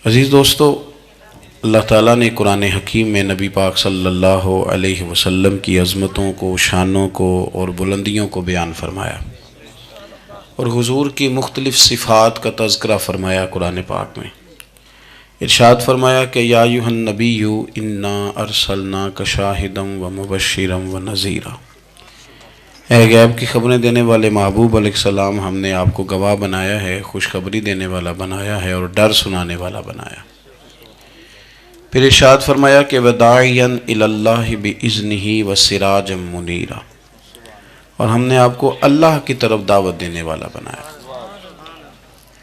عزیز دوستو، اللہ تعالیٰ نے قرآن حکیم میں نبی پاک صلی اللہ علیہ وسلم کی عظمتوں کو، شانوں کو اور بلندیوں کو بیان فرمایا، اور حضور کی مختلف صفات کا تذکرہ فرمایا۔ قرآن پاک میں ارشاد فرمایا کہ یا ایھا النبی انا ارسلناک شاہدا ومبشرا ونذیرا، اے غیب کی خبریں دینے والے محبوب علیہ السلام، ہم نے آپ کو گواہ بنایا ہے، خوشخبری دینے والا بنایا ہے اور ڈر سنانے والا بنایا۔ پھر ارشاد فرمایا کہ وداعیا الی اللہ باذنہ وسراجا منیرا، اور ہم نے آپ کو اللہ کی طرف دعوت دینے والا بنایا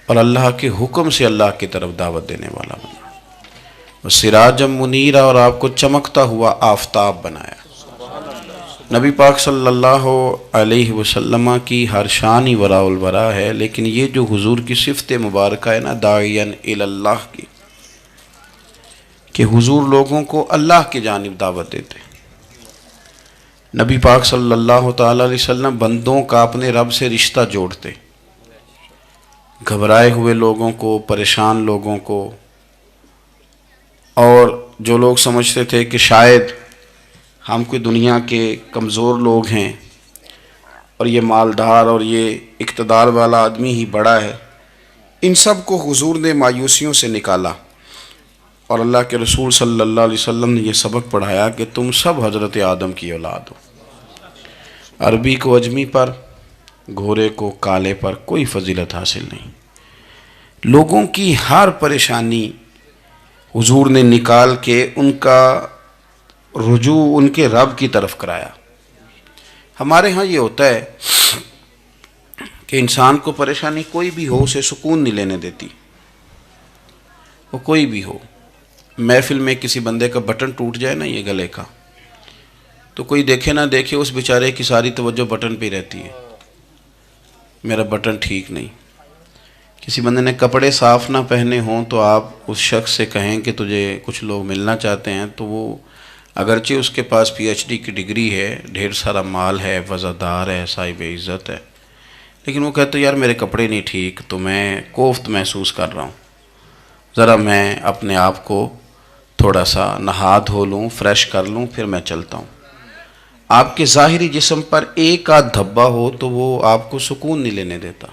اور اللہ کے حکم سے اللہ کی طرف دعوت دینے والا بنایا، وسراجا منیرا، اور آپ کو چمکتا ہوا آفتاب بنایا۔ نبی پاک صلی اللہ علیہ وسلم کی ہر شان ہی وراء الورا ہے، لیکن یہ جو حضور کی صفت مبارکہ ہے نا، داعیا الی اللہ کی، کہ حضور لوگوں کو اللہ کی جانب دعوت دیتے۔ نبی پاک صلی اللہ تعالی علیہ وسلم بندوں کا اپنے رب سے رشتہ جوڑتے، گھبرائے ہوئے لوگوں کو، پریشان لوگوں کو، اور جو لوگ سمجھتے تھے کہ شاید ہم کوئی دنیا کے کمزور لوگ ہیں اور یہ مالدار اور یہ اقتدار والا آدمی ہی بڑا ہے، ان سب کو حضور نے مایوسیوں سے نکالا، اور اللہ کے رسول صلی اللہ علیہ وسلم نے یہ سبق پڑھایا کہ تم سب حضرت آدم کی اولاد ہو۔ عربی کو اجمی پر، گھورے کو کالے پر کوئی فضیلت حاصل نہیں۔ لوگوں کی ہر پریشانی حضور نے نکال کے ان کا رجوع ان کے رب کی طرف کرایا۔ ہمارے ہاں یہ ہوتا ہے کہ انسان کو پریشانی کوئی بھی ہو اسے سکون نہیں لینے دیتی، وہ کوئی بھی ہو۔ محفل میں کسی بندے کا بٹن ٹوٹ جائے نا، یہ گلے کا، تو کوئی دیکھے نہ دیکھے اس بیچارے کی ساری توجہ بٹن پہ رہتی ہے، میرا بٹن ٹھیک نہیں۔ کسی بندے نے کپڑے صاف نہ پہنے ہوں تو آپ اس شخص سے کہیں کہ تجھے کچھ لوگ ملنا چاہتے ہیں، تو وہ اگرچہ اس کے پاس پی ایچ ڈی کی ڈگری ہے، ڈھیر سارا مال ہے، وزادار ہے، صاحب عزت ہے، لیکن وہ کہتے یار میرے کپڑے نہیں ٹھیک، تو میں کوفت محسوس کر رہا ہوں، ذرا میں اپنے آپ کو تھوڑا سا نہا دھو لوں، فریش کر لوں، پھر میں چلتا ہوں۔ آپ کے ظاہری جسم پر ایک آدھ دھبا ہو تو وہ آپ کو سکون نہیں لینے دیتا،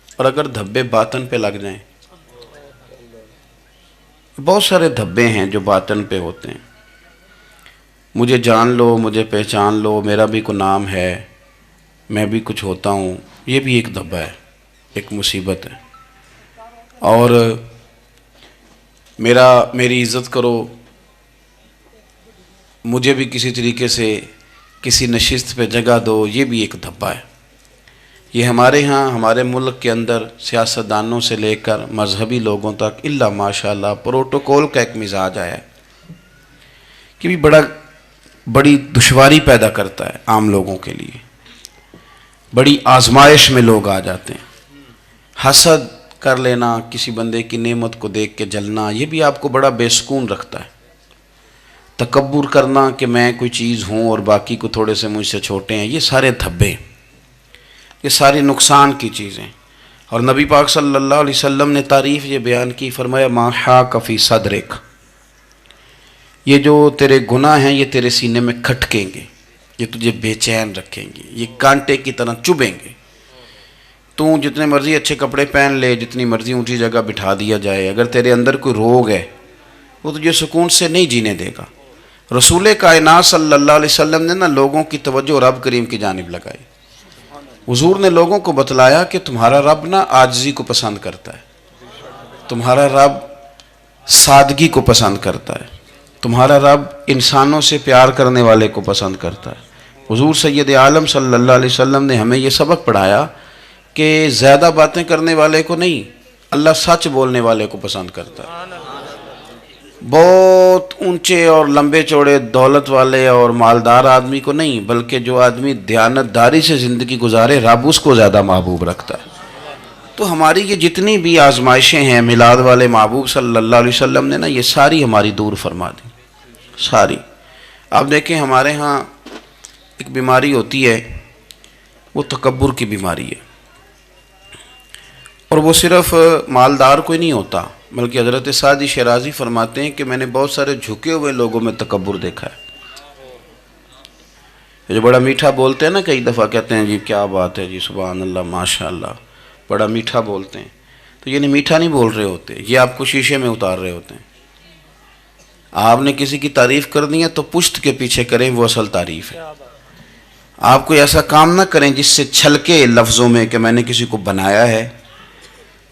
اور اگر دھبے باطن پہ لگ جائیں، بہت سارے دھبے ہیں جو باطن پہ ہوتے ہیں، مجھے جان لو، مجھے پہچان لو، میرا بھی کوئی نام ہے، میں بھی کچھ ہوتا ہوں، یہ بھی ایک دھبا ہے، ایک مصیبت ہے۔ اور میری عزت کرو، مجھے بھی کسی طریقے سے کسی نشست پہ جگہ دو، یہ بھی ایک دھبا ہے۔ یہ ہمارے ہاں، ہمارے ملک کے اندر سیاستدانوں سے لے کر مذہبی لوگوں تک الا ماشاءاللہ پروٹوکول کا ایک مزاج آیا ہے کہ بھی بڑی دشواری پیدا کرتا ہے عام لوگوں کے لیے، بڑی آزمائش میں لوگ آ جاتے ہیں۔ حسد کر لینا، کسی بندے کی نعمت کو دیکھ کے جلنا، یہ بھی آپ کو بڑا بے سکون رکھتا ہے۔ تکبر کرنا کہ میں کوئی چیز ہوں اور باقی کو تھوڑے سے مجھ سے چھوٹے ہیں، یہ سارے دھبے، یہ ساری نقصان کی چیزیں۔ اور نبی پاک صلی اللہ علیہ وسلم نے تعریف یہ بیان کی، فرمایا ما حاک فی صدرک، یہ جو تیرے گناہ ہیں یہ تیرے سینے میں کھٹکیں گے، یہ تجھے بے چین رکھیں گے، یہ کانٹے کی طرح چبھیں گے۔ تو جتنے مرضی اچھے کپڑے پہن لے، جتنی مرضی اونچی جگہ بٹھا دیا جائے، اگر تیرے اندر کوئی روگ ہے وہ تجھے سکون سے نہیں جینے دے گا۔ رسول کائنات صلی اللہ علیہ وسلم نے نا لوگوں کی توجہ رب کریم کی جانب لگائی۔ حضور نے لوگوں کو بتلایا کہ تمہارا رب نا عاجزی کو پسند کرتا ہے، تمہارا رب سادگی کو پسند کرتا ہے، تمہارا رب انسانوں سے پیار کرنے والے کو پسند کرتا ہے۔ حضور سید عالم صلی اللہ علیہ وسلم نے ہمیں یہ سبق پڑھایا کہ زیادہ باتیں کرنے والے کو نہیں، اللہ سچ بولنے والے کو پسند کرتا ہے۔ بہت اونچے اور لمبے چوڑے دولت والے اور مالدار آدمی کو نہیں، بلکہ جو آدمی دیانتداری سے زندگی گزارے، رب اس کو زیادہ محبوب رکھتا ہے۔ تو ہماری یہ جتنی بھی آزمائشیں ہیں، میلاد والے محبوب صلی اللہ علیہ وسلم نے نا یہ ساری ہماری دور فرما دی، ساری۔ آپ دیکھیں ہمارے ہاں ایک بیماری ہوتی ہے، وہ تکبر کی بیماری ہے، اور وہ صرف مالدار کو ہی نہیں ہوتا، بلکہ حضرت سعدی شیرازی فرماتے ہیں کہ میں نے بہت سارے جھکے ہوئے لوگوں میں تکبر دیکھا ہے. جو بڑا میٹھا بولتے ہیں نا، کئی دفعہ کہتے ہیں جی کیا بات ہے جی، سبحان اللہ ماشاء اللہ، بڑا میٹھا بولتے ہیں، تو یہ نہیں میٹھا نہیں بول رہے ہوتے، یہ آپ کو شیشے میں اتار رہے ہوتے ہیں. آپ نے کسی کی تعریف کرنی ہے تو پشت کے پیچھے کریں، وہ اصل تعریف ہے. آپ کوئی ایسا کام نہ کریں جس سے چھلکے لفظوں میں کہ میں نے کسی کو بنایا ہے.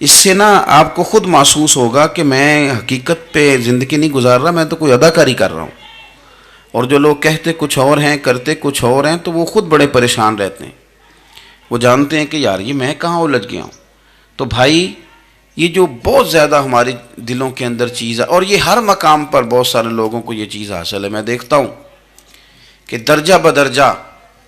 اس سے نا آپ کو خود محسوس ہوگا کہ میں حقیقت پہ زندگی نہیں گزار رہا، میں تو کوئی اداکاری کر رہا ہوں. اور جو لوگ کہتے کچھ اور ہیں کرتے کچھ اور ہیں تو وہ خود بڑے پریشان رہتے ہیں. وہ جانتے ہیں کہ یار یہ میں کہاں الجھ گیا ہوں. تو بھائی یہ جو بہت زیادہ ہمارے دلوں کے اندر چیز ہے، اور یہ ہر مقام پر بہت سارے لوگوں کو یہ چیز حاصل ہے. میں دیکھتا ہوں کہ درجہ بدرجہ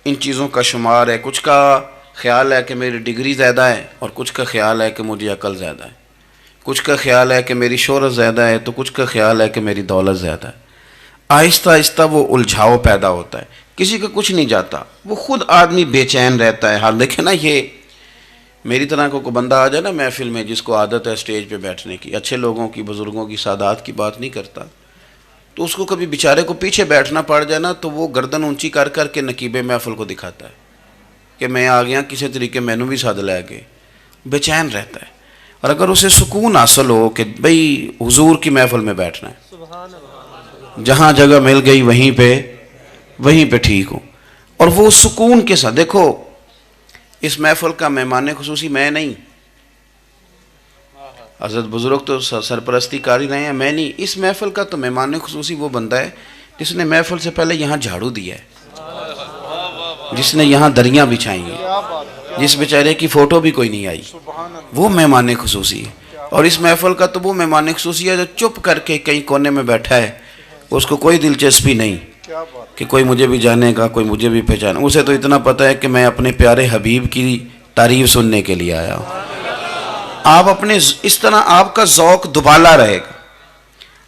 ان چیزوں کا شمار ہے. کچھ کا خیال ہے کہ میری ڈگری زیادہ ہے، اور کچھ کا خیال ہے کہ مجھے عقل زیادہ ہے. کچھ کا خیال ہے کہ میری شہرت زیادہ ہے، تو کچھ کا خیال ہے کہ میری دولت زیادہ ہے. آہستہ آہستہ وہ الجھاؤ پیدا ہوتا ہے. کسی کا کچھ نہیں جاتا، وہ خود آدمی بے چین رہتا ہے. حال دیکھیں نا، یہ میری طرح کو بندہ آ جائے نا محفل میں جس کو عادت ہے اسٹیج پہ بیٹھنے کی، اچھے لوگوں کی، بزرگوں کی، سادات کی بات نہیں کرتا، تو اس کو کبھی بیچارے کو پیچھے بیٹھنا پڑ جائے نا تو وہ گردن اونچی کر کر کے نقیب محفل کو دکھاتا ہے کہ میں آ گیا، کسی طریقے مینوں بھی ساتھ لے کے. بے چین رہتا ہے. اور اگر اسے سکون حاصل ہو کہ بھئی حضور کی محفل میں بیٹھنا ہے، جہاں جگہ مل گئی وہیں پہ ٹھیک ہوں، اور وہ سکون کے ساتھ. دیکھو اس محفل کا مہمان خصوصی میں نہیں، حضرت بزرگ تو سرپرستی کاری رہے ہیں، میں نہیں. اس محفل کا تو مہمان خصوصی وہ بندہ ہے جس نے محفل سے پہلے یہاں جھاڑو دیا ہے، جس نے یہاں دریاں بچھائی ہیں، جس بیچارے کی فوٹو بھی کوئی نہیں آئی، وہ مہمان خصوصی ہے. اور اس محفل کا تو وہ مہمان خصوصی ہے جو چپ کر کے کہیں کونے میں بیٹھا ہے، اس کو کوئی دلچسپی نہیں کہ کوئی مجھے بھی جانے گا، کوئی مجھے بھی پہچانے. اسے تو اتنا پتہ ہے کہ میں اپنے پیارے حبیب کی تعریف سننے کے لیے آیا ہوں. آپ اپنے اس طرح آپ کا ذوق دوبالا رہے گا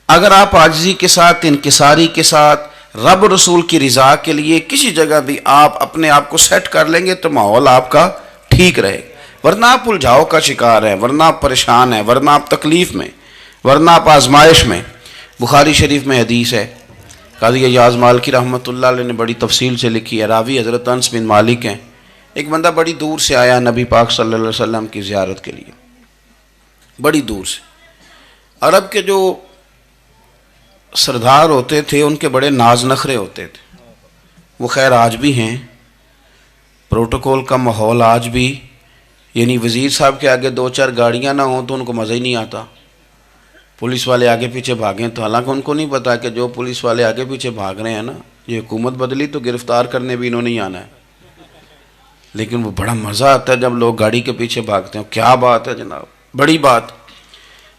اگر آپ عاجزی کے ساتھ، انکساری کے ساتھ، رب رسول کی رضا کے لیے کسی جگہ بھی آپ اپنے آپ کو سیٹ کر لیں گے تو ماحول آپ کا ٹھیک رہے گا. ورنہ آپ الجھاؤ کا شکار ہیں، ورنہ آپ پریشان ہیں، ورنہ آپ تکلیف میں، ورنہ آپ آزمائش میں. بخاری شریف میں حدیث ہے، قاضی ایاز مالکی رحمۃ اللہ علیہ نے بڑی تفصیل سے لکھی ہے. راوی حضرت انس بن مالک ہیں. ایک بندہ بڑی دور سے آیا نبی پاک صلی اللہ علیہ وسلم کی زیارت کے لیے، بڑی دور سے. عرب کے جو سردار ہوتے تھے ان کے بڑے ناز نخرے ہوتے تھے. وہ خیر آج بھی ہیں، پروٹوکول کا ماحول آج بھی، یعنی وزیر صاحب کے آگے دو چار گاڑیاں نہ ہوں تو ان کو مزہ ہی نہیں آتا. پولیس والے آگے پیچھے بھاگیں تو حالانکہ ان کو نہیں پتا کہ جو پولیس والے آگے پیچھے بھاگ رہے ہیں نا، یہ حکومت بدلی تو گرفتار کرنے بھی انہوں نے ہی آنا ہے. لیکن وہ بڑا مزہ آتا ہے جب لوگ گاڑی کے پیچھے بھاگتے ہیں. کیا بات ہے جناب، بڑی بات.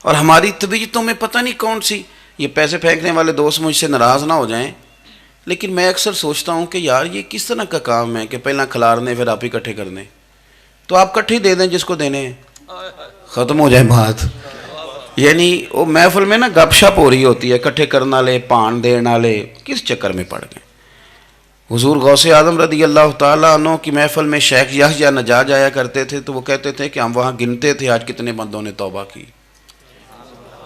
اور ہماری طبیعتوں میں پتہ نہیں کون سی، یہ پیسے پھینکنے والے دوست مجھ سے ناراض نہ ہو جائیں، لیکن میں اکثر سوچتا ہوں کہ یار یہ کس طرح کا کام ہے کہ پہلا کھلارنے پھر آپ اکٹھے کر دیں. تو آپ کٹھے دے دیں جس کو دینے ہیں، ختم ہو جائے بات. یعنی وہ محفل میں نا گپ شپ ہو رہی ہوتی ہے، اکٹھے کرنا لے، پان دینا لے، کس چکر میں پڑ گئے. حضور غوث اعظم رضی اللہ تعالیٰ عنہ کی محفل میں شیخ یحییٰ نجار آیا کرتے تھے تو وہ کہتے تھے کہ ہم وہاں گنتے تھے آج کتنے بندوں نے توبہ کی،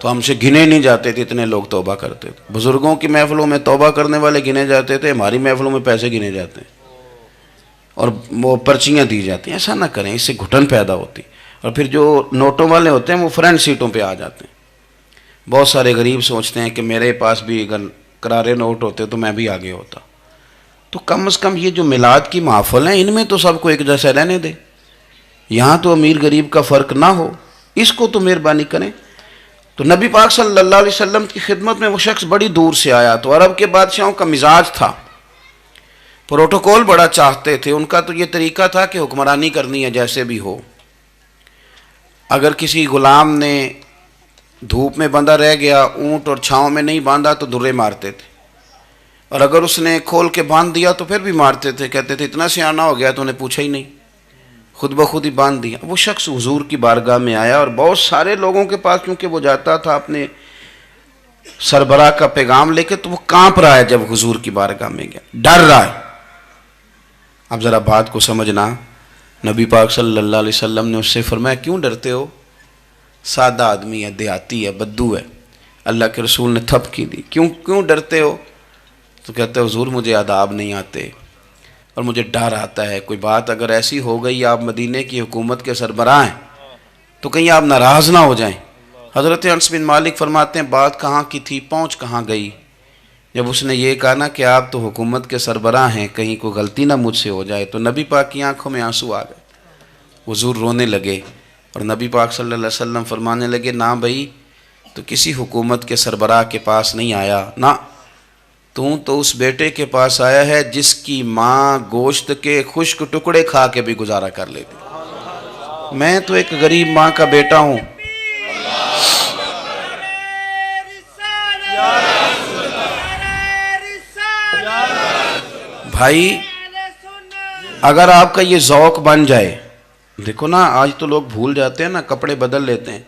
تو ہم سے گنے نہیں جاتے تھے، اتنے لوگ توبہ کرتے تھے. بزرگوں کی محفلوں میں توبہ کرنے والے گنے جاتے تھے، ہماری محفلوں میں پیسے گنے جاتے ہیں اور وہ پرچیاں دی جاتی ہیں. ایسا نہ کریں، اس سے گھٹن پیدا ہوتی. اور پھر جو نوٹوں والے ہوتے ہیں وہ فرنٹ سیٹوں پہ آ جاتے ہیں. بہت سارے غریب سوچتے ہیں کہ میرے پاس بھی اگر کرارے نوٹ ہوتے تو میں بھی آگے ہوتا. تو کم از کم یہ جو میلاد کی محفل ہیں ان میں تو سب کو ایک جیسا رہنے دیں. یہاں تو امیر غریب کا فرق نہ ہو، اس کو تو مہربانی کریں. تو نبی پاک صلی اللہ علیہ وسلم کی خدمت میں وہ شخص بڑی دور سے آیا. تو عرب کے بادشاہوں کا مزاج تھا، پروٹوکول بڑا چاہتے تھے. ان کا تو یہ طریقہ تھا کہ حکمرانی کرنی ہے جیسے بھی ہو. اگر کسی غلام نے دھوپ میں بندھا رہ گیا، اونٹ اور چھاؤں میں نہیں باندھا تو درے مارتے تھے، اور اگر اس نے کھول کے باندھ دیا تو پھر بھی مارتے تھے. کہتے تھے اتنا سیانا ہو گیا تو انہیں پوچھا ہی نہیں، خود بخود ہی باندھ دیا. وہ شخص حضور کی بارگاہ میں آیا اور بہت سارے لوگوں کے پاس کیونکہ وہ جاتا تھا اپنے سربراہ کا پیغام لے کے، تو وہ کانپ رہا ہے. جب حضور کی بارگاہ میں گیا ڈر رہا ہے. اب ذرا بات کو سمجھنا، نبی پاک صلی اللہ علیہ وسلم نے اس سے فرمایا کیوں ڈرتے ہو؟ سادہ آدمی ہے، دیہاتی ہے، بدو ہے. اللہ کے رسول نے تھپکی دی. کیوں ڈرتے ہو؟ تو کہتے ہیں حضور مجھے آداب نہیں آتے اور مجھے ڈر آتا ہے، کوئی بات اگر ایسی ہو گئی آپ مدینے کی حکومت کے سربراہ ہیں تو کہیں آپ ناراض نہ ہو جائیں. حضرت انس بن مالک فرماتے ہیں بات کہاں کی تھی، پہنچ کہاں گئی. جب اس نے یہ کہا نا کہ آپ تو حکومت کے سربراہ ہیں، کہیں کوئی غلطی نہ مجھ سے ہو جائے، تو نبی پاک کی آنکھوں میں آنسو آ گئے. حضور رونے لگے اور نبی پاک صلی اللہ علیہ وسلم فرمانے لگے نہ بھائی تو کسی حکومت کے سربراہ کے پاس نہیں آیا، نہ تو اس بیٹے کے پاس آیا ہے جس کی ماں گوشت کے خشک ٹکڑے کھا کے بھی گزارا کر لیتی. میں تو ایک غریب ماں کا بیٹا ہوں. بھائی اگر آپ کا یہ ذوق بن جائے، دیکھو نا آج تو لوگ بھول جاتے ہیں نا، کپڑے بدل لیتے ہیں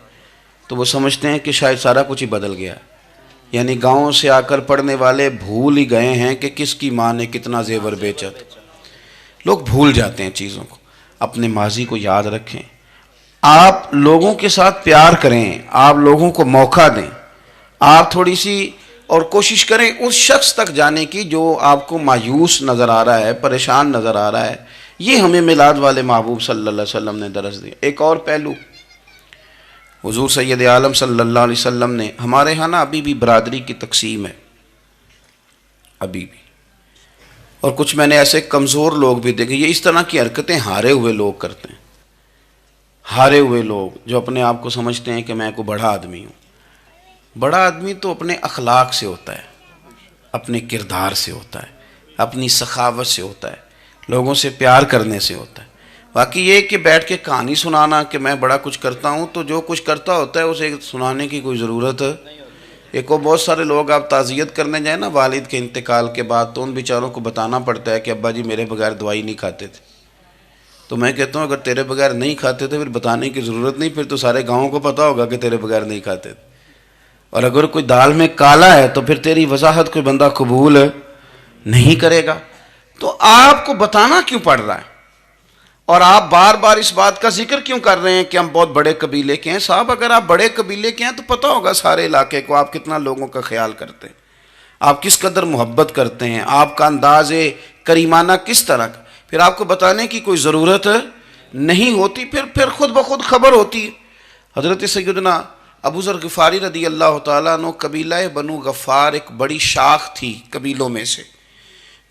تو وہ سمجھتے ہیں کہ شاید سارا کچھ ہی بدل گیا. یعنی گاؤں سے آ کر پڑھنے والے بھول ہی گئے ہیں کہ کس کی ماں نے کتنا زیور بیچا. لوگ بھول جاتے ہیں چیزوں کو. اپنے ماضی کو یاد رکھیں، آپ لوگوں کے ساتھ پیار کریں، آپ لوگوں کو موقع دیں، آپ تھوڑی سی اور کوشش کریں اس شخص تک جانے کی جو آپ کو مایوس نظر آ رہا ہے، پریشان نظر آ رہا ہے. یہ ہمیں میلاد والے محبوب صلی اللہ علیہ وسلم نے درس دیا. ایک اور پہلو، حضور سید عالم صلی اللہ علیہ وسلم نے، ہمارے ہاں نا ابھی بھی برادری کی تقسیم ہے، ابھی بھی، اور کچھ میں نے ایسے کمزور لوگ بھی دیکھے. یہ اس طرح کی حرکتیں ہارے ہوئے لوگ کرتے ہیں، ہارے ہوئے لوگ جو اپنے آپ کو سمجھتے ہیں کہ میں کوئی بڑا آدمی ہوں. بڑا آدمی تو اپنے اخلاق سے ہوتا ہے، اپنے کردار سے ہوتا ہے، اپنی سخاوت سے ہوتا ہے، لوگوں سے پیار کرنے سے ہوتا ہے. باقی یہ کہ بیٹھ کے کہانی سنانا کہ میں بڑا کچھ کرتا ہوں، تو جو کچھ کرتا ہوتا ہے اسے سنانے کی کوئی ضرورت ہے. ایک اور بہت سارے لوگ آپ تعزیت کرنے جائیں نا والد کے انتقال کے بعد، تو ان بیچاروں کو بتانا پڑتا ہے کہ ابا جی میرے بغیر دوائی نہیں کھاتے تھے. تو میں کہتا ہوں اگر تیرے بغیر نہیں کھاتے تھے پھر بتانے کی ضرورت نہیں، پھر تو سارے گاؤں کو پتہ ہوگا کہ تیرے بغیر نہیں کھاتے تھے. اور اگر کوئی دال میں کالا ہے تو پھر تیری وضاحت کوئی بندہ قبول نہیں کرے گا. تو آپ کو بتانا کیوں پڑ رہا ہے اور آپ بار بار اس بات کا ذکر کیوں کر رہے ہیں کہ ہم بہت بڑے قبیلے کے ہیں؟ صاحب اگر آپ بڑے قبیلے کے ہیں تو پتہ ہوگا سارے علاقے کو آپ کتنا لوگوں کا خیال کرتے ہیں، آپ کس قدر محبت کرتے ہیں، آپ کا انداز کریمانہ کس طرح کا. پھر آپ کو بتانے کی کوئی ضرورت نہیں ہوتی، پھر خود بخود خبر ہوتی. حضرت سیدنا ابو ذر غفاری رضی اللہ تعالیٰ عنہ، قبیلہ بنو غفار ایک بڑی شاخ تھی قبیلوں میں سے.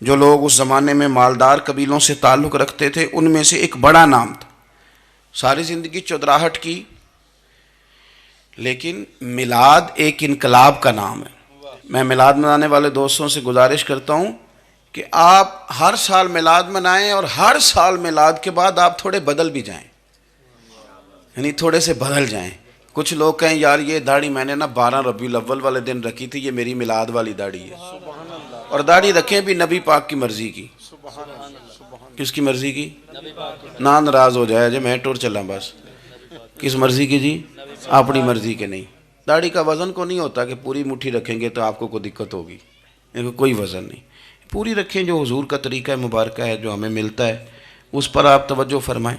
جو لوگ اس زمانے میں مالدار قبیلوں سے تعلق رکھتے تھے ان میں سے ایک بڑا نام تھا. ساری زندگی چودراہٹ کی، لیکن میلاد ایک انقلاب کا نام ہے. میں میلاد منانے والے دوستوں سے گزارش کرتا ہوں کہ آپ ہر سال میلاد منائیں اور ہر سال میلاد کے بعد آپ تھوڑے بدل بھی جائیں، یعنی تھوڑے سے بدل جائیں. کچھ لوگ کہیں یار یہ داڑھی میں نے نا 12 ربیع الاول والے دن رکھی تھی، یہ میری میلاد والی داڑھی ہے. اور داڑھی رکھیں بھی نبی پاک کی مرضی کی. کس کی مرضی کی؟ نہ ناراض ہو جائے جی میں ٹور چلا بس. کس مرضی کی جی؟ اپنی مرضی کے نہیں. داڑھی کا وزن کو نہیں ہوتا کہ پوری مٹھی رکھیں گے تو آپ کو کوئی دقت ہوگی، کوئی وزن نہیں. پوری رکھیں، جو حضور کا طریقہ مبارکہ ہے جو ہمیں ملتا ہے اس پر آپ توجہ فرمائیں.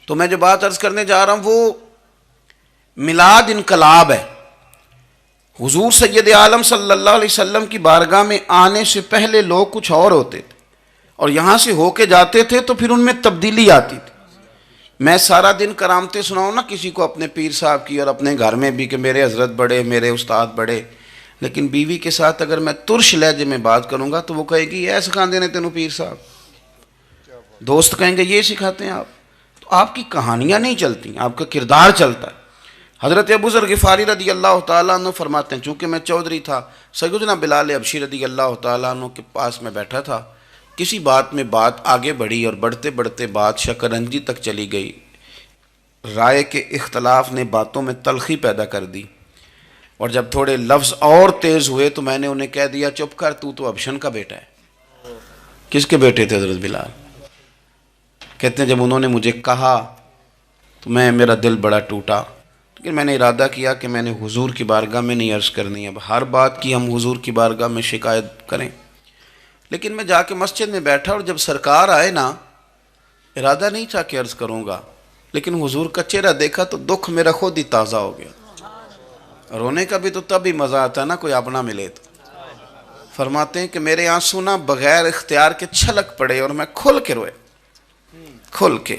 تو میں جو بات عرض کرنے جا رہا ہوں وہ میلاد انقلاب ہے. حضور سید عالم صلی اللہ علیہ وسلم کی بارگاہ میں آنے سے پہلے لوگ کچھ اور ہوتے تھے اور یہاں سے ہو کے جاتے تھے تو پھر ان میں تبدیلی آتی تھی. میں سارا دن کرامتیں سناؤں نا کسی کو اپنے پیر صاحب کی اور اپنے گھر میں بھی کہ میرے حضرت بڑے، میرے استاد بڑے، لیکن بیوی کے ساتھ اگر میں ترش لہجے میں بات کروں گا تو وہ کہے گی یہ سکھاندے نے تینوں پیر صاحب. دوست کہیں گے یہ سکھاتے ہیں آپ. تو آپ کی کہانیاں نہیں چلتی، آپ کا کردار چلتا ہے. حضرت ابو ذر غفاری رضی اللہ تعالیٰ عنہ فرماتے ہیں چونکہ میں چودھری تھا، سیدنا بلال حبشی رضی اللہ تعالیٰ عنہ کے پاس میں بیٹھا تھا. کسی بات میں بات آگے بڑھی اور بڑھتے بڑھتے بات شکرنجی تک چلی گئی. رائے کے اختلاف نے باتوں میں تلخی پیدا کر دی اور جب تھوڑے لفظ اور تیز ہوئے تو میں نے انہیں کہہ دیا چپ کر، تو ابشن کا بیٹا ہے. کس کے بیٹے تھے حضرت بلال؟ کہتے ہیں جب انہوں نے مجھے کہا تو میرا دل بڑا ٹوٹا، لیکن میں نے ارادہ کیا کہ میں نے حضور کی بارگاہ میں نہیں عرض کرنی. اب ہر بات کی ہم حضور کی بارگاہ میں شکایت کریں. لیکن میں جا کے مسجد میں بیٹھا اور جب سرکار آئے نا، ارادہ نہیں تھا کہ عرض کروں گا، لیکن حضور کا چہرہ دیکھا تو دکھ میرا خود ہی تازہ ہو گیا۔ رونے کا بھی تو تب ہی مزہ آتا ہے نا کوئی اپنا ملے تو۔ فرماتے ہیں کہ میرے آنسو نہ بغیر اختیار کے چھلک پڑے اور میں کھل کے روئے، کھل کے۔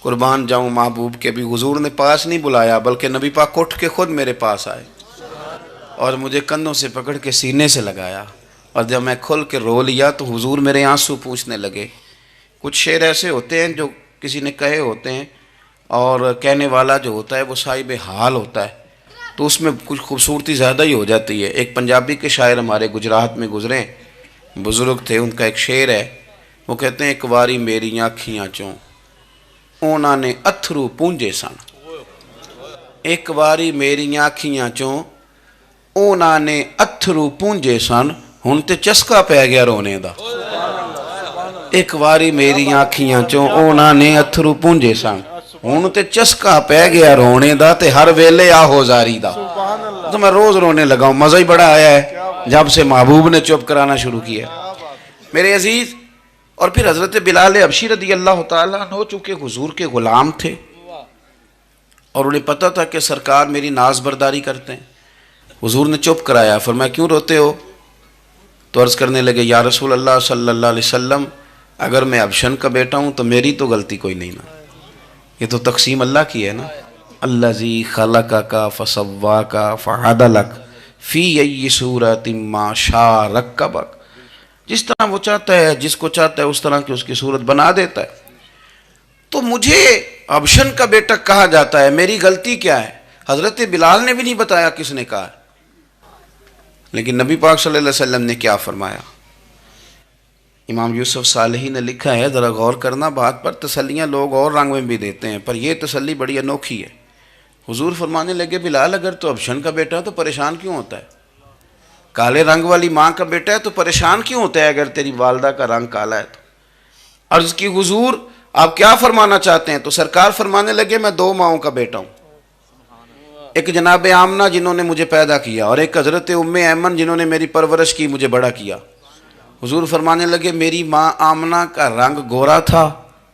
قربان جاؤں محبوب کے بھی حضور نے پاس نہیں بلایا، بلکہ نبی پاک اٹھ کے خود میرے پاس آئے اور مجھے کندھوں سے پکڑ کے سینے سے لگایا، اور جب میں کھل کے رو لیا تو حضور میرے آنسو پوچھنے لگے۔ کچھ شعر ایسے ہوتے ہیں جو کسی نے کہے ہوتے ہیں، اور کہنے والا جو ہوتا ہے وہ صاحب حال ہوتا ہے، تو اس میں کچھ خوبصورتی زیادہ ہی ہو جاتی ہے۔ ایک پنجابی کے شاعر ہمارے گجرات میں گزرے، بزرگ تھے، ان کا ایک شعر ہے، وہ کہتے ہیں ایک واری میری آنکھیاں چوں اونا نے اتھرو پونجے سن، ایک واری میری آنکھیاں چوں اونا نے اتھرو پونجے سن، ہن تے چسکا پہ گیا رونے دا۔ ایک واری میری آنکھیاں چوں اونا نے اتھرو پونجے سن، ہن تے چسکا پہ گیا رونے دا، تے ہر ویلے آہو زاری دا۔ تو میں روز رونے لگا ہوں، مزہ ہی بڑا آیا ہے جب سے محبوب نے چپ کرانا شروع کیا۔ میرے عزیز، اور پھر حضرت بلال حبشی رضی اللہ تعالیٰ عنہ چونکہ حضور کے غلام تھے اور انہیں پتہ تھا کہ سرکار میری ناز برداری کرتے ہیں، حضور نے چپ کرایا۔ فرمایا کیوں روتے ہو؟ تو عرض کرنے لگے یا رسول اللہ صلی اللہ علیہ وسلم، اگر میں حبشن کا بیٹا ہوں تو میری تو غلطی کوئی نہیں نا، یہ تو تقسیم اللہ کی ہے نا۔ الذی خلقک فسواک فعدلک فی ای صورت ما شاء رکبک، جس طرح وہ چاہتا ہے، جس کو چاہتا ہے اس طرح کی اس کی صورت بنا دیتا ہے۔ تو مجھے حبشن کا بیٹا کہا جاتا ہے، میری غلطی کیا ہے؟ حضرت بلال نے بھی نہیں بتایا کس نے کہا ہے، لیکن نبی پاک صلی اللہ علیہ وسلم نے کیا فرمایا؟ امام یوسف صالحی نے لکھا ہے، ذرا غور کرنا بات پر، تسلیاں لوگ اور رنگ میں بھی دیتے ہیں، پر یہ تسلی بڑی انوکھی ہے۔ حضور فرمانے لگے بلال اگر تو حبشن کا بیٹا ہے تو پریشان کیوں ہوتا ہے؟ کالے رنگ والی ماں کا بیٹا ہے تو پریشان کیوں ہوتا ہے اگر تیری والدہ کا رنگ کالا ہے تو؟ عرض کی حضور آپ کیا فرمانا چاہتے ہیں؟ تو سرکار فرمانے لگے میں دو ماؤں کا بیٹا ہوں، ایک جناب آمنہ جنہوں نے مجھے پیدا کیا، اور ایک حضرت ام ایمن جنہوں نے میری پرورش کی، مجھے بڑا کیا۔ حضور فرمانے لگے میری ماں آمنہ کا رنگ گورا تھا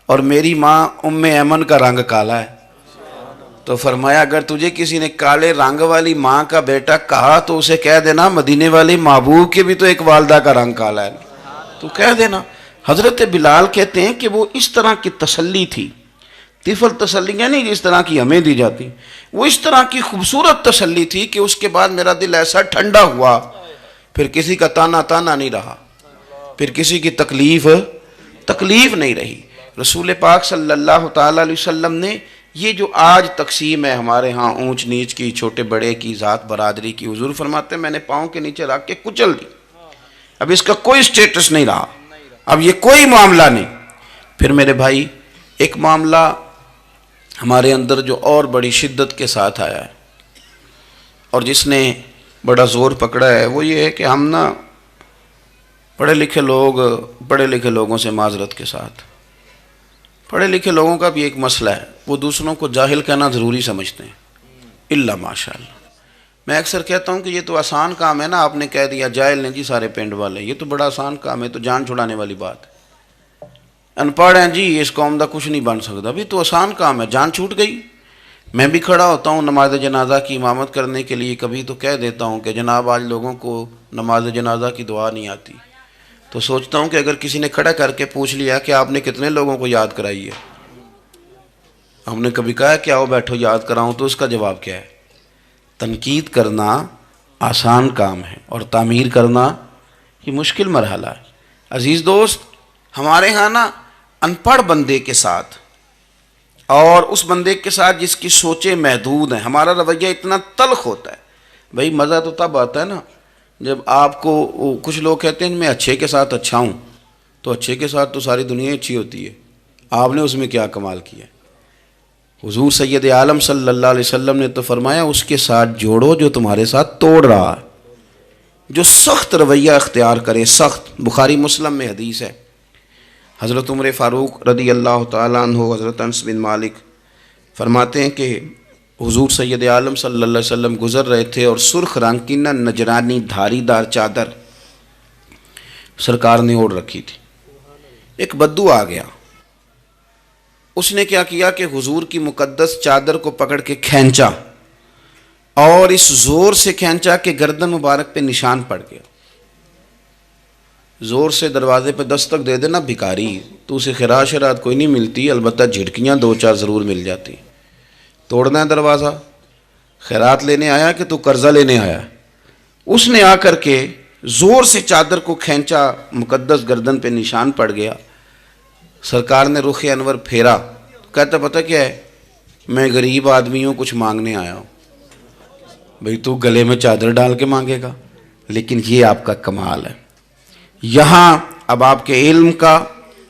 اور میری ماں ام ایمن کا رنگ کالا ہے۔ تو فرمایا اگر تجھے کسی نے کالے رنگ والی ماں کا بیٹا کہا تو اسے کہہ دینا مدینے والی محبوب کے بھی تو ایک والدہ کا رنگ کالا ہے، تو کہہ دینا۔ حضرت بلال کہتے ہیں کہ وہ اس طرح کی تسلی تھی، طفل تسلیاں نہیں جس طرح کی ہمیں دی جاتی، وہ اس طرح کی خوبصورت تسلی تھی کہ اس کے بعد میرا دل ایسا ٹھنڈا ہوا، پھر کسی کا تانا نہیں رہا، پھر کسی کی تکلیف نہیں رہی۔ رسول پاک صلی اللہ تعالیٰ علیہ وسلم نے یہ جو آج تقسیم ہے ہمارے ہاں اونچ نیچ کی، چھوٹے بڑے کی، ذات برادری کی، حضور فرماتے ہیں میں نے پاؤں کے نیچے رکھ کے کچل دی، اب اس کا کوئی سٹیٹس نہیں رہا، اب یہ کوئی معاملہ نہیں۔ پھر میرے بھائی ایک معاملہ ہمارے اندر جو اور بڑی شدت کے ساتھ آیا ہے اور جس نے بڑا زور پکڑا ہے، وہ یہ ہے کہ ہم نا پڑھے لکھے لوگوں سے معذرت کے ساتھ، پڑھے لکھے لوگوں کا بھی ایک مسئلہ ہے، وہ دوسروں کو جاہل کہنا ضروری سمجھتے ہیں، الا ماشاء اللہ۔ میں اکثر کہتا ہوں کہ یہ تو آسان کام ہے نا، آپ نے کہہ دیا جاہل نے جی سارے پنڈ والے، یہ تو بڑا آسان کام ہے، تو جان چھڑانے والی بات ہے۔ ان پڑھ ہیں جی اس قوم دا کچھ نہیں بن سکتا، بھی تو آسان کام ہے، جان چھوٹ گئی۔ میں بھی کھڑا ہوتا ہوں نماز جنازہ کی امامت کرنے کے لیے، کبھی تو کہہ دیتا ہوں کہ جناب آج لوگوں کو نماز جنازہ کی دعا نہیں آتی، تو سوچتا ہوں کہ اگر کسی نے کھڑا کر کے پوچھ لیا کہ آپ نے کتنے لوگوں کو یاد کرائی ہے، ہم نے کبھی کہا کہ آؤ بیٹھو یاد کراؤں، تو اس کا جواب کیا ہے؟ تنقید کرنا آسان کام ہے اور تعمیر کرنا یہ مشکل مرحلہ ہے۔ عزیز دوست، ہمارے ہاں نا ان پڑھ بندے کے ساتھ اور اس بندے کے ساتھ جس کی سوچیں محدود ہیں، ہمارا رویہ اتنا تلخ ہوتا ہے۔ بھائی مزہ تو تب آتا ہے نا جب آپ کو، کچھ لوگ کہتے ہیں میں اچھے کے ساتھ اچھا ہوں، تو اچھے کے ساتھ تو ساری دنیا اچھی ہوتی ہے، آپ نے اس میں کیا کمال کیا ہے؟ حضور سید عالم صلی اللہ علیہ وسلم نے تو فرمایا اس کے ساتھ جوڑو جو تمہارے ساتھ توڑ رہا ہے، جو سخت رویہ اختیار کرے، سخت۔ بخاری مسلم میں حدیث ہے، حضرت عمر فاروق رضی اللہ تعالیٰ عنہ، حضرت انس بن مالک فرماتے ہیں کہ حضور سید عالم صلی اللہ علیہ وسلم گزر رہے تھے اور سرخ رنگ کی نہ نجرانی دھاری دار چادر سرکار نے اوڑھ رکھی تھی، ایک بدو آ گیا، اس نے کیا کیا کہ حضور کی مقدس چادر کو پکڑ کے کھینچا، اور اس زور سے کھینچا کہ گردن مبارک پہ نشان پڑ گیا۔ زور سے دروازے پہ دستک دے دینا بھکاری، تو اسے خیرات شرات کوئی نہیں ملتی، البتہ جھٹکیاں دو چار ضرور مل جاتی۔ توڑنا ہے دروازہ، خیرات لینے آیا کہ تو قرضہ لینے آیا؟ اس نے آ کر کے زور سے چادر کو کھینچا، مقدس گردن پہ نشان پڑ گیا۔ سرکار نے رخ انور پھیرا، کہتا پتہ کیا ہے، میں غریب آدمی ہوں، کچھ مانگنے آیا ہوں۔ بھئی تو گلے میں چادر ڈال کے مانگے گا؟ لیکن یہ آپ کا کمال ہے۔ یہاں اب آپ کے علم کا،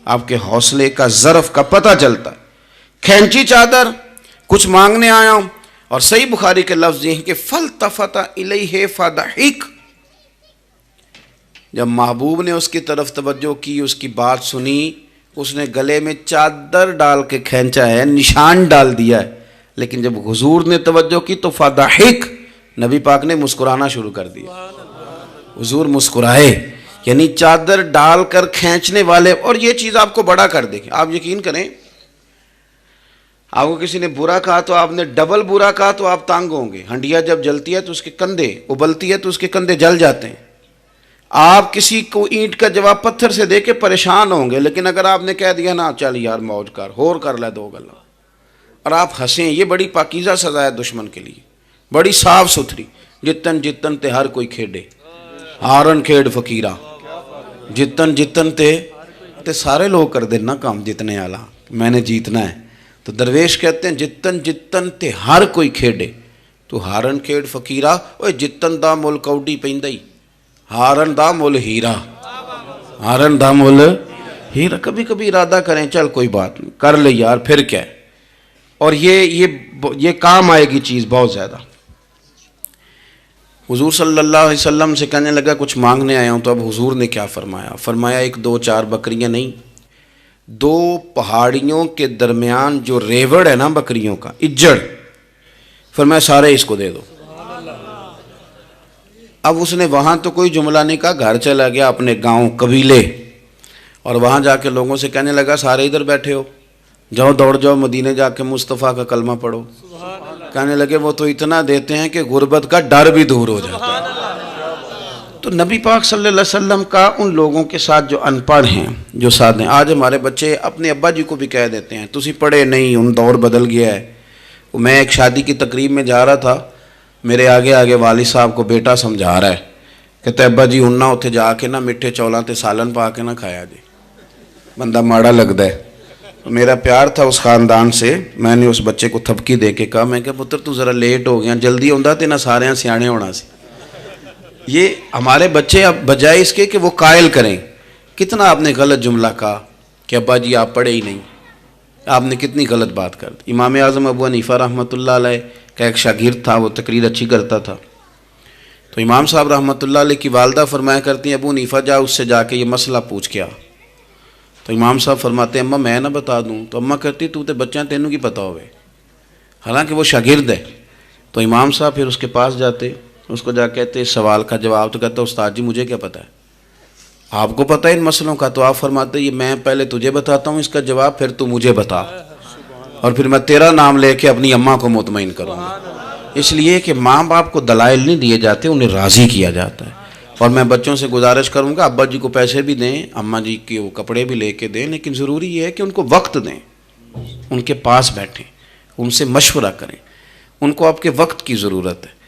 آپ کے حوصلے کا، ظرف کا پتہ چلتا ہے۔ کھینچی چادر، کچھ مانگنے آیا ہوں، اور صحیح بخاری کے لفظ یہ ہیں کہ فَالْتَفَتَ إِلَيْهِ فَضَحِكَ، جب محبوب نے اس کی طرف توجہ کی، اس کی بات سنی، اس نے گلے میں چادر ڈال کے کھینچا ہے، نشان ڈال دیا ہے، لیکن جب حضور نے توجہ کی تو فَضَحِكَ، نبی پاک نے مسکرانا شروع کر دیا۔ حضور مسکرائے، یعنی چادر ڈال کر کھینچنے والے، اور یہ چیز آپ کو بڑا کر دے گی۔ آپ یقین کریں، آپ کو کسی نے برا کہا تو آپ نے ڈبل برا کہا تو آپ تانگ ہوں گے۔ ہنڈیا جب جلتی ہے تو اس کے کندھے، ابلتی ہے تو اس کے کندھے جل جاتے ہیں۔ آپ کسی کو اینٹ کا جواب پتھر سے دے کے پریشان ہوں گے، لیکن اگر آپ نے کہہ دیا نا چل یار موج کر، ہور کر لے دو گلا، اور آپ ہنسیں، یہ بڑی پاکیزہ سزا ہے دشمن کے لیے، بڑی صاف ستھری۔ جتن جتن تے ہر کوئی کھیڑے، ہارن کھیڑ فقیرہ، جتن جتن تے سارے لوگ کر دینا کام جتنے آلہ، میں نے جیتنا ہے۔ تو درویش کہتے ہیں جتن جتن تے ہر کوئی کھیڑے، تو ہارن کھیڑ فقیرہ، اوے جتن دا مل کوڈی پیندائی، ہارن دا مل ہیرا، ہارن دا مل ہیرا۔ کبھی کبھی ارادہ کریں چل کوئی بات نہیں، کر لے یار، پھر کیا ہے۔ اور یہ کام آئے گی چیز بہت زیادہ۔ حضور صلی اللہ علیہ وسلم سے کہنے لگا کچھ مانگنے آیا ہوں، تو اب حضور نے کیا فرمایا؟ فرمایا ایک دو چار بکریاں نہیں، دو پہاڑیوں کے درمیان جو ریوڑ ہے نا بکریوں کا، اجڑ، فرمایا سارے اس کو دے دو۔ اب اس نے وہاں تو کوئی جملہ نہیں کہا، گھر چلا گیا اپنے گاؤں قبیلے، اور وہاں جا کے لوگوں سے کہنے لگا سارے ادھر بیٹھے ہو، جاؤ دوڑ جاؤ مدینے جا کے مصطفیٰ کا کلمہ پڑھو۔ کہنے لگے وہ تو اتنا دیتے ہیں کہ غربت کا ڈر بھی دور ہو جاتا ہے۔ تو نبی پاک صلی اللہ علیہ وسلم کا ان لوگوں کے ساتھ جو ان پڑھ ہیں، جو ساتھ ہیں، آج ہمارے بچے اپنے ابا جی کو بھی کہہ دیتے ہیں تسی پڑھے نہیں، ان دور بدل گیا ہے۔ میں ایک شادی کی تقریب میں جا رہا تھا، میرے آگے آگے والد صاحب کو بیٹا سمجھا رہا ہے، کہتے ابا جی ہن نہ اتھے جا کے نہ میٹھے چولاں تے سالن پا کے نہ کھایا جی، بندہ ماڑا لگتا ہے۔ میرا پیار تھا اس خاندان سے، میں نے اس بچے کو تھپکی دے کے کہا، میں کہا پتر تو ذرا لیٹ ہو گیا، جلدی ہوندا تے نہ سارے سیانے ہونا سی۔ یہ ہمارے بچے اب بجائے اس کے کہ وہ قائل کریں، کتنا آپ نے غلط جملہ کہا کہ ابا جی آپ پڑھے ہی نہیں، آپ نے کتنی غلط بات کر دی۔ امام اعظم ابو حنیفہ رحمۃ اللہ علیہ کا ایک شاگرد تھا، وہ تقریر اچھی کرتا تھا، تو امام صاحب رحمۃ اللہ علیہ کی والدہ فرمایا کرتی ہیں ابو حنیفہ جا اس سے جا کے یہ مسئلہ پوچھ کے آ۔ تو امام صاحب فرماتے ہیں اماں میں نہ بتا دوں، تو اماں کہتی تو تے بچہ تینوں کی پتہ ہوئے، حالانکہ وہ شاگرد ہے۔ تو امام صاحب پھر اس کے پاس جاتے، اس کو جا کہتے اس سوال کا جواب، تو کہتا استاد جی مجھے کیا پتہ ہے، آپ کو پتہ ہے ان مسئلوں کا؟ تو آپ فرماتے یہ میں پہلے تجھے بتاتا ہوں اس کا جواب، پھر تو مجھے بتا، اور پھر میں تیرا نام لے کے اپنی اماں کو مطمئن کروں گا۔ اس لیے کہ ماں باپ کو دلائل نہیں دیے جاتے، انہیں راضی کیا جاتا ہے۔ اور میں بچوں سے گزارش کروں گا ابا جی کو پیسے بھی دیں، اماں جی کے وہ کپڑے بھی لے کے دیں، لیکن ضروری یہ ہے کہ ان کو وقت دیں، ان کے پاس بیٹھیں، ان سے مشورہ کریں، ان کو آپ کے وقت کی ضرورت ہے۔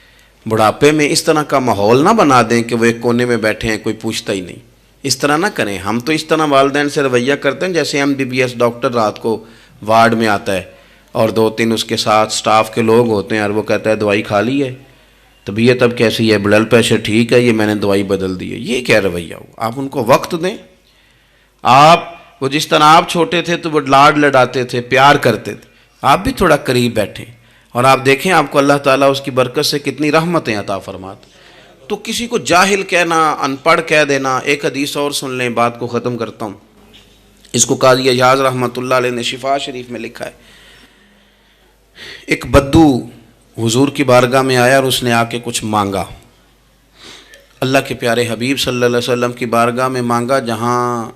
بڑھاپے میں اس طرح کا ماحول نہ بنا دیں کہ وہ ایک کونے میں بیٹھے ہیں، کوئی پوچھتا ہی نہیں، اس طرح نہ کریں۔ ہم تو اس طرح والدین سے رویہ کرتے ہیں جیسے MBBS ڈاکٹر رات کو وارڈ میں آتا ہے اور دو تین اس کے ساتھ سٹاف کے لوگ ہوتے ہیں، اور وہ کہتا ہے دوائی کھا لی ہے، طبیعت اب کیسی ہے، بلڈ پریشر ٹھیک ہے، یہ میں نے دوائی بدل دی ہے۔ یہ کیا رویہ ہو؟ آپ ان کو وقت دیں۔ وہ جس طرح آپ چھوٹے تھے تو وہ لاڈ لڈاتے تھے، پیار کرتے تھے، آپ بھی تھوڑا قریب بیٹھیں، اور آپ دیکھیں آپ کو اللہ تعالیٰ اس کی برکت سے کتنی رحمتیں عطا فرماتے۔ تو کسی کو جاہل کہنا، ان پڑھ کہہ دینا۔ ایک حدیث اور سن لیں، بات کو ختم کرتا ہوں۔ اس کو قاضی ایاز رحمۃ اللہ علیہ نے شفا شریف میں لکھا ہے، ایک بدو حضور کی بارگاہ میں آیا اور اس نے آ کے کچھ مانگا، اللہ کے پیارے حبیب صلی اللہ علیہ وسلم کی بارگاہ میں مانگا، جہاں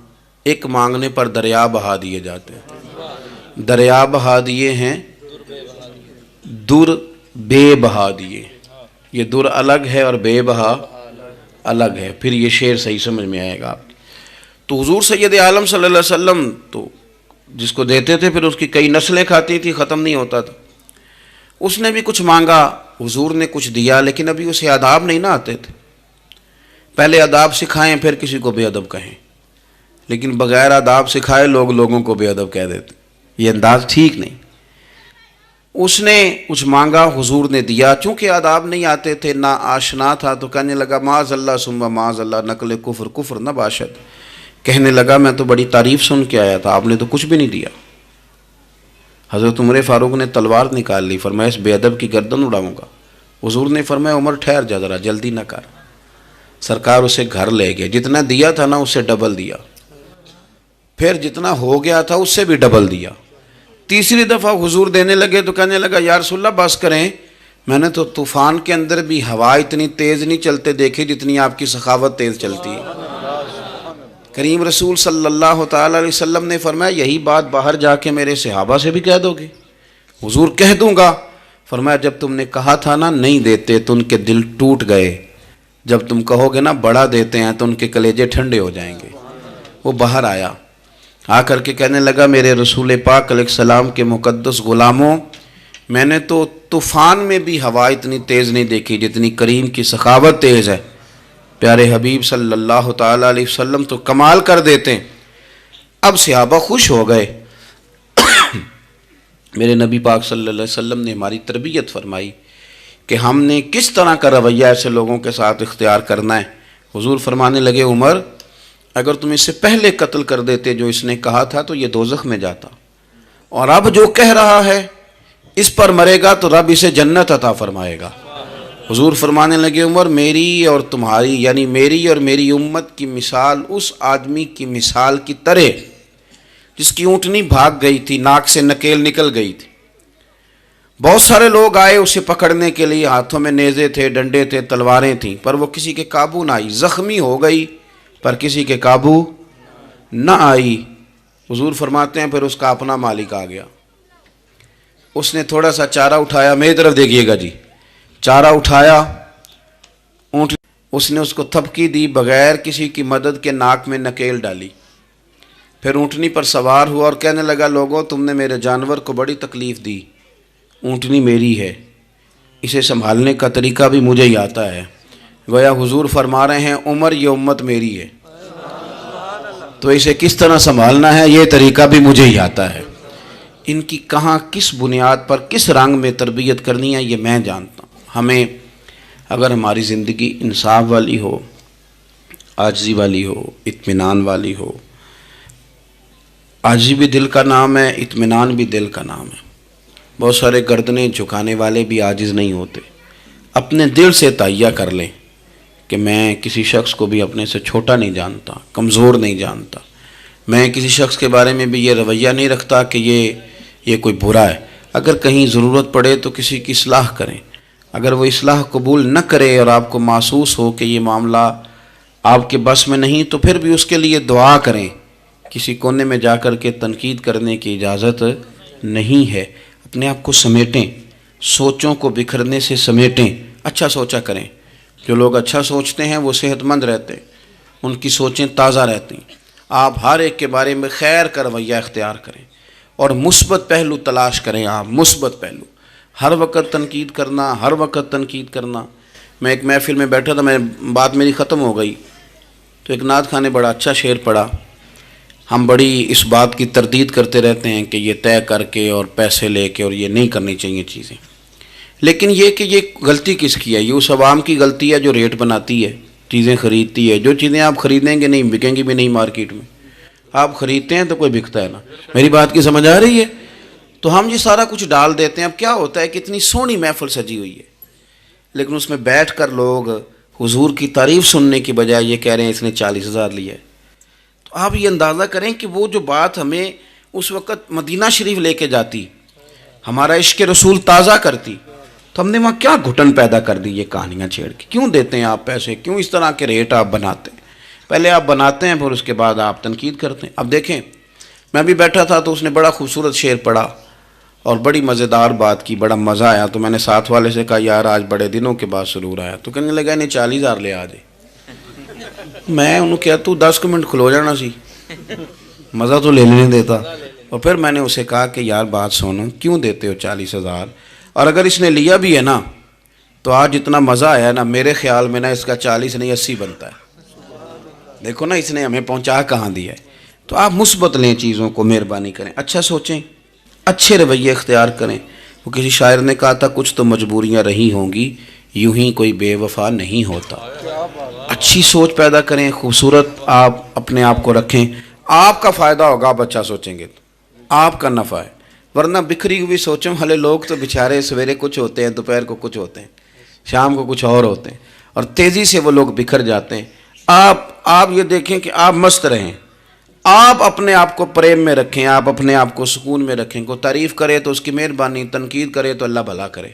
ایک مانگنے پر دریا بہا دیے جاتے ہیں۔ دریا بہا دیے ہیں، در بے بہا دیے. یہ در الگ ہے اور بے بہا الگ ہے. پھر یہ شعر صحیح سمجھ میں آئے گا آپ. تو حضور سید عالم صلی اللہ علیہ وسلم تو جس کو دیتے تھے پھر اس کی کئی نسلیں کھاتی تھی، ختم نہیں ہوتا تھا. اس نے بھی کچھ مانگا، حضور نے کچھ دیا، لیکن ابھی اسے آداب نہیں نہ آتے تھے. پہلے آداب سکھائیں پھر کسی کو بے ادب کہیں، لیکن بغیر آداب سکھائے لوگ لوگوں کو بے ادب کہہ دیتے. یہ انداز ٹھیک نہیں. اس نے کچھ مانگا، حضور نے دیا. چونکہ آداب نہیں آتے تھے، نہ آشنا تھا، تو کہنے لگا معاذ اللہ ثم معاذ اللہ نقل کفر کفر نہ باشد. کہنے لگا میں تو بڑی تعریف سن کے آیا تھا، آپ نے تو کچھ بھی نہیں دیا. حضرت عمر فاروق نے تلوار نکال لی، فرمایا اس بے ادب کی گردن اڑاؤں گا. حضور نے فرمایا عمر ٹھہر جا ذرا، جلدی نہ کر. سرکار اسے گھر لے گئے. جتنا دیا تھا نا اس سے ڈبل دیا، پھر جتنا ہو گیا تھا اس سے بھی ڈبل دیا. تیسری دفعہ حضور دینے لگے تو کہنے لگا یا رسول اللہ بس کریں، میں نے تو طوفان کے اندر بھی ہوا اتنی تیز نہیں چلتے دیکھی جتنی آپ کی سخاوت تیز چلتی ہے. کریم رسول صلی اللہ تعالی علیہ وسلم نے فرمایا یہی بات باہر جا کے میرے صحابہ سے بھی کہہ دو گے؟ حضور کہہ دوں گا. فرمایا جب تم نے کہا تھا نا نہیں دیتے تو ان کے دل ٹوٹ گئے، جب تم کہو گے نا بڑا دیتے ہیں تو ان کے کلیجے ٹھنڈے ہو جائیں گے. وہ باہر آیا، آ کر کے کہنے لگا میرے رسول پاک علیہ السلام کے مقدس غلاموں، میں نے تو طوفان میں بھی ہوا اتنی تیز نہیں دیکھی جتنی کریم کی سخاوت تیز ہے. پیارے حبیب صلی اللہ تعالیٰ علیہ وسلم تو کمال کر دیتے ہیں. اب صحابہ خوش ہو گئے. میرے نبی پاک صلی اللہ علیہ وسلم نے ہماری تربیت فرمائی کہ ہم نے کس طرح کا رویہ ایسے لوگوں کے ساتھ اختیار کرنا ہے. حضور فرمانے لگے عمر اگر تم اس سے پہلے قتل کر دیتے جو اس نے کہا تھا تو یہ دوزخ میں جاتا، اور اب جو کہہ رہا ہے اس پر مرے گا تو رب اسے جنت عطا فرمائے گا. حضور فرمانے لگے عمر میری اور تمہاری یعنی میری اور میری امت کی مثال اس آدمی کی مثال کی طرح جس کی اونٹنی بھاگ گئی تھی، ناک سے نکیل نکل گئی تھی. بہت سارے لوگ آئے اسے پکڑنے کے لیے، ہاتھوں میں نیزے تھے، ڈنڈے تھے، تلواریں تھیں، پر وہ کسی کے قابو نہ آئی. زخمی ہو گئی پر کسی کے قابو نہ آئی. حضور فرماتے ہیں پھر اس کا اپنا مالک آ گیا. اس نے تھوڑا سا چارہ اٹھایا، میری طرف دیکھیے گا جی، چارہ اٹھایا، اونٹ اس نے اس کو تھپکی دی، بغیر کسی کی مدد کے ناک میں نکیل ڈالی. پھر اونٹنی پر سوار ہوا اور کہنے لگا لوگوں تم نے میرے جانور کو بڑی تکلیف دی، اونٹنی میری ہے، اسے سنبھالنے کا طریقہ بھی مجھے ہی آتا ہے. گویا حضور فرما رہے ہیں عمر یہ امت میری ہے تو اسے کس طرح سنبھالنا ہے یہ طریقہ بھی مجھے ہی آتا ہے. ان کی کہاں کس بنیاد پر کس رنگ میں تربیت کرنی ہے یہ میں جانتا ہوں. ہمیں اگر ہماری زندگی انصاف والی ہو، عاجزی والی ہو، اطمینان والی ہو، عاجزی بھی دل کا نام ہے، اطمینان بھی دل کا نام ہے. بہت سارے گردنیں جھکانے والے بھی عاجز نہیں ہوتے. اپنے دل سے تہیہ کر لیں کہ میں کسی شخص کو بھی اپنے سے چھوٹا نہیں جانتا، کمزور نہیں جانتا. میں کسی شخص کے بارے میں بھی یہ رویہ نہیں رکھتا کہ یہ کوئی برا ہے. اگر کہیں ضرورت پڑے تو کسی کی اصلاح کریں. اگر وہ اصلاح قبول نہ کرے اور آپ کو محسوس ہو کہ یہ معاملہ آپ کے بس میں نہیں تو پھر بھی اس کے لیے دعا کریں. کسی کونے میں جا کر کے تنقید کرنے کی اجازت نہیں ہے. اپنے آپ کو سمیٹیں، سوچوں کو بکھرنے سے سمیٹیں، اچھا سوچا کریں. جو لوگ اچھا سوچتے ہیں وہ صحت مند رہتے ہیں، ان کی سوچیں تازہ رہتی ہیں. آپ ہر ایک کے بارے میں خیر کا رویہ اختیار کریں اور مثبت پہلو تلاش کریں. آپ مثبت پہلو، ہر وقت تنقید کرنا، ہر وقت تنقید کرنا. میں ایک محفل میں بیٹھا تھا، بات میری ختم ہو گئی تو ایک نعت خواں نے بڑا اچھا شعر پڑھا. ہم بڑی اس بات کی تردید کرتے رہتے ہیں کہ یہ طے کر کے اور پیسے لے کے اور یہ نہیں کرنی چاہیے چیزیں، لیکن یہ کہ یہ غلطی کس کی ہے؟ یہ اس عوام کی غلطی ہے جو ریٹ بناتی ہے، چیزیں خریدتی ہے. جو چیزیں آپ خریدیں گے نہیں بکیں گی بھی نہیں مارکیٹ میں. آپ خریدتے ہیں تو کوئی بکتا ہے نا. میری بات کی سمجھ آ رہی ہے؟ تو ہم یہ سارا کچھ ڈال دیتے ہیں. اب کیا ہوتا ہے کہ اتنی سونی محفل سجی ہوئی ہے لیکن اس میں بیٹھ کر لوگ حضور کی تعریف سننے کی بجائے یہ کہہ رہے ہیں اس نے 40,000 لیا ہے. تو آپ یہ اندازہ کریں کہ وہ جو بات ہمیں اس وقت مدینہ شریف لے کے جاتی، ہمارا عشق رسول تازہ کرتی، تو ہم نے وہاں کیا گھٹن پیدا کر دی یہ کہانیاں چھیڑ کے. کیوں دیتے ہیں آپ پیسے؟ کیوں اس طرح کے ریٹ آپ بناتے ہیں؟ پہلے آپ بناتے ہیں پھر اس کے بعد آپ تنقید کرتے ہیں. اب دیکھیں میں بھی بیٹھا تھا تو اس نے بڑا خوبصورت شعر پڑھا اور بڑی مزیدار بات کی، بڑا مزہ آیا. تو میں نے ساتھ والے سے کہا یار آج بڑے دنوں کے بعد سرور آیا. تو کہنے لگا انہیں 40,000 لے آ جائے. میں انہوں کہا تو 10 منٹ کھلو جانا سی، مزہ تو لے لینے دیتا. اور پھر میں نے اسے کہا کہ یار بات سنو، کیوں دیتے ہو 40,000؟ اور اگر اس نے لیا بھی ہے نا تو آج اتنا مزہ آیا نا، میرے خیال میں نا اس کا 40 نہیں 80 بنتا ہے. دیکھو نا اس نے ہمیں پہنچا کہاں دیا ہے. تو آپ مثبت لیں چیزوں کو، مہربانی کریں، اچھا سوچیں، اچھے رویے اختیار کریں. وہ کسی شاعر نے کہا تھا کچھ تو مجبوریاں رہی ہوں گی، یوں ہی کوئی بے وفا نہیں ہوتا. اچھی سوچ پیدا کریں، خوبصورت آپ اپنے آپ کو رکھیں. آپ کا فائدہ ہوگا، آپ اچھا سوچیں گے تو آپ کا نفع ہے. ورنہ بکھری ہوئی سوچوں والے لوگ تو بیچارے سویرے کچھ ہوتے ہیں، دوپہر کو کچھ ہوتے ہیں، شام کو کچھ اور ہوتے ہیں، اور تیزی سے وہ لوگ بکھر جاتے ہیں. آپ یہ دیکھیں کہ آپ مست رہیں، آپ اپنے آپ کو پریم میں رکھیں، آپ اپنے آپ کو سکون میں رکھیں. کوئی تعریف کرے تو اس کی مہربانی، تنقید کرے تو اللہ بھلا کرے،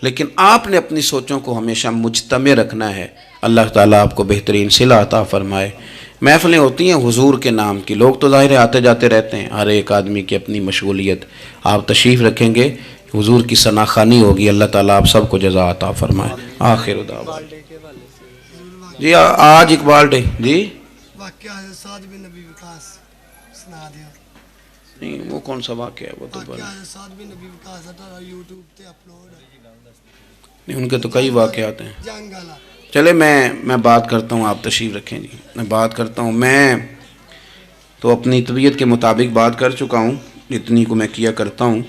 لیکن آپ نے اپنی سوچوں کو ہمیشہ مجتمع رکھنا ہے. اللہ تعالیٰ آپ کو بہترین صلہ عطا فرمائے. محفلیں ہوتی ہیں حضور کے نام کی، لوگ تو ظاہر آتے جاتے رہتے ہیں، ہر ایک آدمی کی اپنی مشغولیت. آپ تشریف رکھیں گے، حضور کی ثنا خوانی ہوگی. اللہ تعالیٰ آپ سب کو جزا عطا فرمائے. آخر دعوانا جی آج اقبال ڈے جی واقعہ ہے سعد بن نبی وقاص سنا دیا. نہیں وہ کون سا واقعہ ہے؟ وہ تو واقعہ ہے سعد بن نبی وقاص یوٹیوب تے اپلوڈ ہے. نہیں، ان کے تو کئی واقعات ہیں. جنگ والا. چلے میں بات کرتا ہوں، آپ تشریف رکھیں جی. میں بات کرتا ہوں. میں تو اپنی طبیعت کے مطابق بات کر چکا ہوں، اتنی کو میں کیا کرتا ہوں،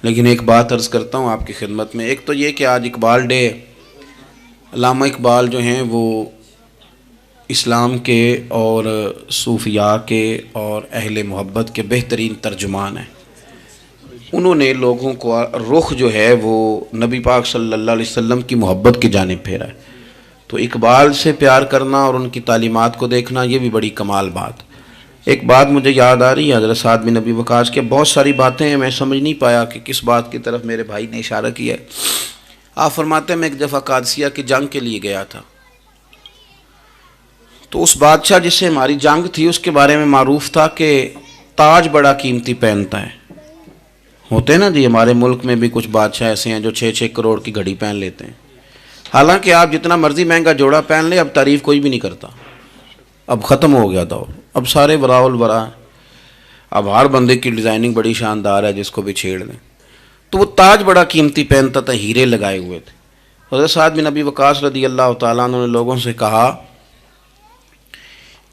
لیکن ایک بات عرض کرتا ہوں آپ کی خدمت میں. ایک تو یہ کہ آج اقبال ڈے. علامہ اقبال جو ہیں وہ اسلام کے اور صوفیاء کے اور اہل محبت کے بہترین ترجمان ہیں. انہوں نے لوگوں کو رخ جو ہے وہ نبی پاک صلی اللہ علیہ وسلم کی محبت کی جانب پھیرا ہے. تو اقبال سے پیار کرنا اور ان کی تعلیمات کو دیکھنا یہ بھی بڑی کمال بات. ایک بات مجھے یاد آ رہی ہے حضرت سعد بن نبی وقاص کے. بہت ساری باتیں ہیں، میں سمجھ نہیں پایا کہ کس بات کی طرف میرے بھائی نے اشارہ کیا ہے. آپ فرماتے ہیں میں ایک دفعہ قادسیہ کی جنگ کے لیے گیا تھا، تو اس بادشاہ جس سے ہماری جنگ تھی اس کے بارے میں معروف تھا کہ تاج بڑا قیمتی پہنتا ہے. ہوتے ہیں نا جی، ہمارے ملک میں بھی کچھ بادشاہ ایسے ہیں جو 6-6 کروڑ کی گھڑی پہن لیتے ہیں. حالانکہ آپ جتنا مرضی مہنگا جوڑا پہن لیں، اب تعریف کوئی بھی نہیں کرتا. اب ختم ہو گیا دور، اب سارے وراء الورا. اب ہر بندے کی ڈیزائننگ بڑی شاندار ہے، جس کو بھی چھیڑ دیں. تو وہ تاج بڑا قیمتی پہنتا تھا، ہیرے لگائے ہوئے تھے. حضرت سعد بن نبی وقاص رضی اللہ تعالیٰ عنہ نے لوگوں سے کہا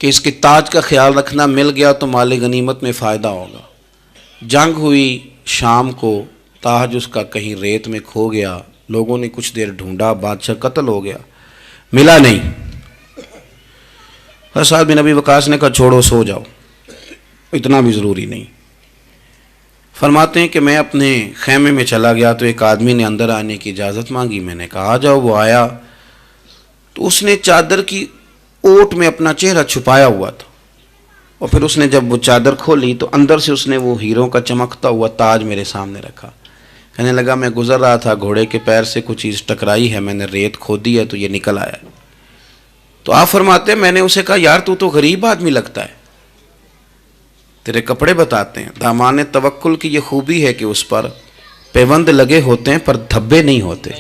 کہ اس کے تاج کا خیال رکھنا، مل گیا تو مال غنیمت میں فائدہ ہوگا. جنگ ہوئی شام کو، تاج اس کا کہیں ریت میں کھو گیا. لوگوں نے کچھ دیر ڈھونڈا، بادشاہ قتل ہو گیا، ملا نہیں. حضرت سعد بن نبی وقاص نے کہا چھوڑو، سو جاؤ، اتنا بھی ضروری نہیں. فرماتے ہیں کہ میں اپنے خیمے میں چلا گیا تو ایک آدمی نے اندر آنے کی اجازت مانگی. میں نے کہا آ جاؤ. وہ آیا تو اس نے چادر کی اوٹ میں اپنا چہرہ چھپایا ہوا تھا، اور پھر اس نے جب وہ چادر کھولی تو اندر سے اس نے وہ ہیروں کا چمکتا ہوا تاج میرے سامنے رکھا. کہنے لگا میں گزر رہا تھا، گھوڑے کے پیر سے کچھ چیز ٹکرائی ہے، میں نے ریت کھودی ہے تو یہ نکل آیا. تو آپ فرماتے ہیں میں نے اسے کہا یار تو غریب آدمی لگتا ہے، تیرے کپڑے بتاتے ہیں. دامان توکل کی یہ خوبی ہے کہ اس پر پیوند لگے ہوتے ہیں پر دھبے نہیں ہوتے.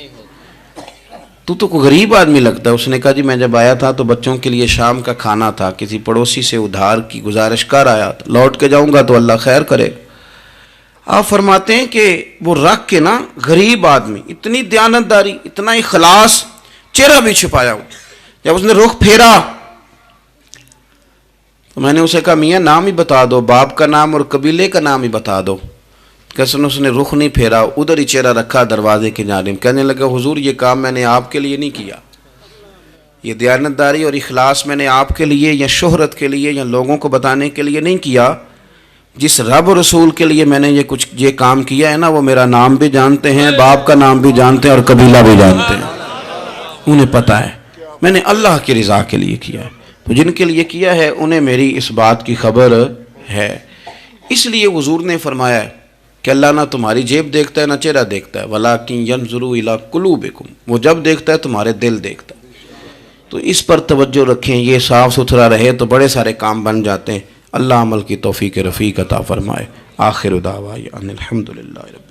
تو کوئی غریب آدمی لگتا ہے. اس نے کہا جی میں جب آیا تھا تو بچوں کے لیے شام کا کھانا تھا، کسی پڑوسی سے ادھار کی گزارش کر آیا، لوٹ کے جاؤں گا تو اللہ خیر کرے. آپ فرماتے ہیں کہ وہ رکھ کے نا غریب آدمی، اتنی دیانتداری، اتنا اخلاص، چہرہ بھی چھپایا ہوا. جب اس نے رخ پھیرا تو میں نے اسے کہا میاں نام ہی بتا دو، باپ کا نام اور قبیلے کا نام ہی بتا دو. کیسے اس نے رخ نہیں پھیرا، ادھر ہی چہرہ رکھا دروازے کے جانب. کہنے لگا حضور یہ کام میں نے آپ کے لیے نہیں کیا، یہ دیانتداری اور اخلاص میں نے آپ کے لیے یا شہرت کے لیے یا لوگوں کو بتانے کے لیے نہیں کیا. جس رب و رسول کے لیے میں نے یہ کام کیا ہے نا، وہ میرا نام بھی جانتے ہیں، باپ کا نام بھی جانتے ہیں اور قبیلہ بھی جانتے ہیں. انہیں پتہ ہے میں نے اللہ کی رضا کے لیے کیا ہے. تو جن کے لیے کیا ہے انہیں میری اس بات کی خبر ہے. اس لیے حضور نے فرمایا ہے کہ اللہ نہ تمہاری جیب دیکھتا ہے نہ چہرہ دیکھتا ہے، وَلَٰكِن يَنْظُرُ إِلَىٰ قُلُوبِكُمْ، وہ جب دیکھتا ہے تمہارے دل دیکھتا ہے. تو اس پر توجہ رکھیں، یہ صاف ستھرا رہے تو بڑے سارے کام بن جاتے ہیں. اللہ عمل کی توفیق رفیق عطا فرمائے. آخر دعوانا ان الحمدللہ رب